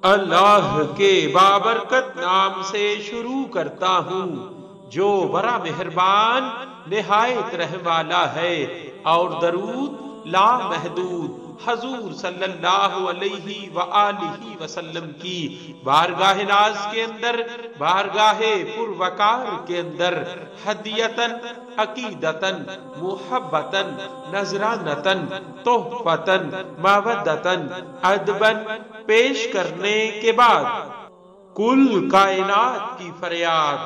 اللہ کے بابرکت نام سے شروع کرتا ہوں جو بڑا مہربان نہایت رحم والا ہے، اور درود لا محدود حضور صلی اللہ علیہ وآلہ وسلم کی بارگاہ ناز کے اندر، بارگاہ پروقار کے اندر ہدیتن، عقیدتن، محبتن، نذرانتن، تحفتن، مودتن، ادبن پیش کرنے کے بعد کل کائنات کی فریاد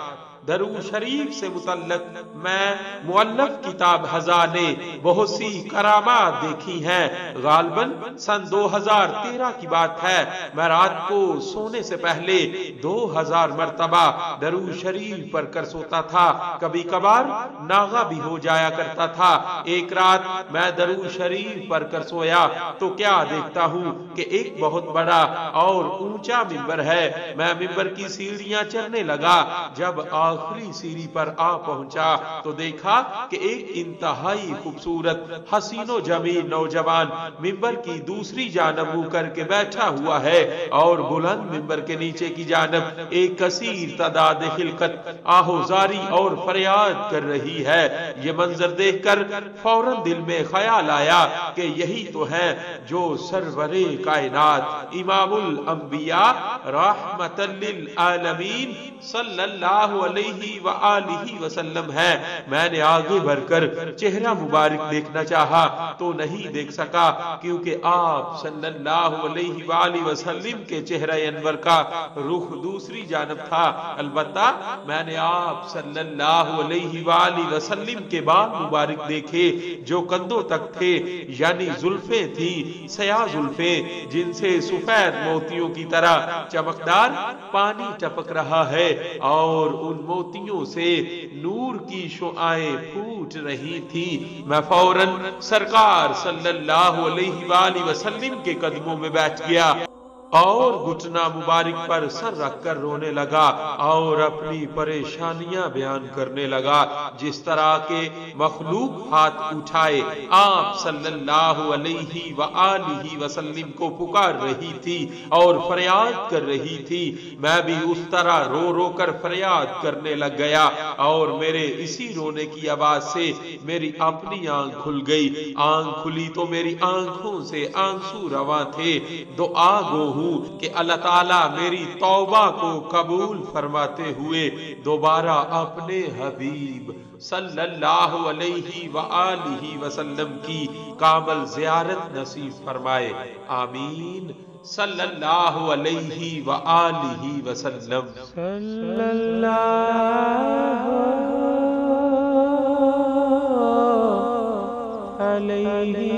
درود شریف سے متعلق میں مؤلف کتاب خزانے بہت سی کرامات دیکھی ہیں۔ غالباً سن 2013 کی بات ہے، میں رات کو سونے سے پہلے 2000 مرتبہ درود شریف پڑھ کر سوتا تھا، کبھی کبھار ناغہ بھی ہو جایا کرتا تھا۔ ایک رات میں درود شریف پڑھ کر سویا تو کیا دیکھتا ہوں کہ ایک بہت بڑا اور اونچا ممبر ہے۔ میں ممبر کی سیڑھیاں چڑھنے لگا، جب آخری سیڑھی پر آ پہنچا تو دیکھا کہ ایک انتہائی خوبصورت حسین و جمیل نوجوان ممبر کی دوسری جانب منہ کر کے بیٹھا ہوا ہے، اور بلند ممبر کے نیچے کی جانب ایک کثیر تعداد خلقت آہوزاری اور فریاد کر رہی ہے۔ یہ منظر دیکھ کر فوراً دل میں خیال آیا کہ یہی تو ہے جو سرور کائنات امام الانبیاء رحمت للعالمین صلی اللہ علیہ وآلہ وسلم ہے۔ میں نے آگے بڑھ کر چہرہ مبارک دیکھنا چاہا تو نہیں دیکھ سکا، کیونکہ آپ صلی اللہ علیہ وآلہ وسلم کے چہرہ انور کا رخ دوسری جانب تھا۔ البتہ میں نے آپ صلی اللہ علیہ وآلہ وسلم کے بال مبارک دیکھے جو کندھوں تک تھے، یعنی زلفیں تھیں، سیاہ زلفیں جن سے سفید موتیوں کی طرح چمکدار پانی ٹپک رہا ہے، اور ان موتیوں سے نور کی شعاعیں پھوٹ رہی تھی۔ میں فوراً سرکار صلی اللہ علیہ وآلہ وسلم کے قدموں میں بیٹھ گیا اور گھٹنا مبارک پر سر رکھ کر رونے لگا اور اپنی پریشانیاں بیان کرنے لگا۔ جس طرح کے مخلوق ہاتھ اٹھائے آپ صلی اللہ علیہ وآلہ وسلم کو پکار رہی تھی اور فریاد کر رہی تھی، میں بھی اس طرح رو رو کر فریاد کرنے لگ گیا، اور میرے اسی رونے کی آواز سے میری اپنی آنکھ کھل گئی۔ آنکھ کھلی تو میری آنکھوں سے آنسو رواں تھے۔ دعا گو ہوں کہ اللہ تعالیٰ میری توبہ کو قبول فرماتے ہوئے دوبارہ اپنے حبیب صلی اللہ علیہ وآلہ وسلم کی کامل زیارت نصیب فرمائے، آمین صلی اللہ علیہ وآلہ وسلم۔ صلی اللہ علیہ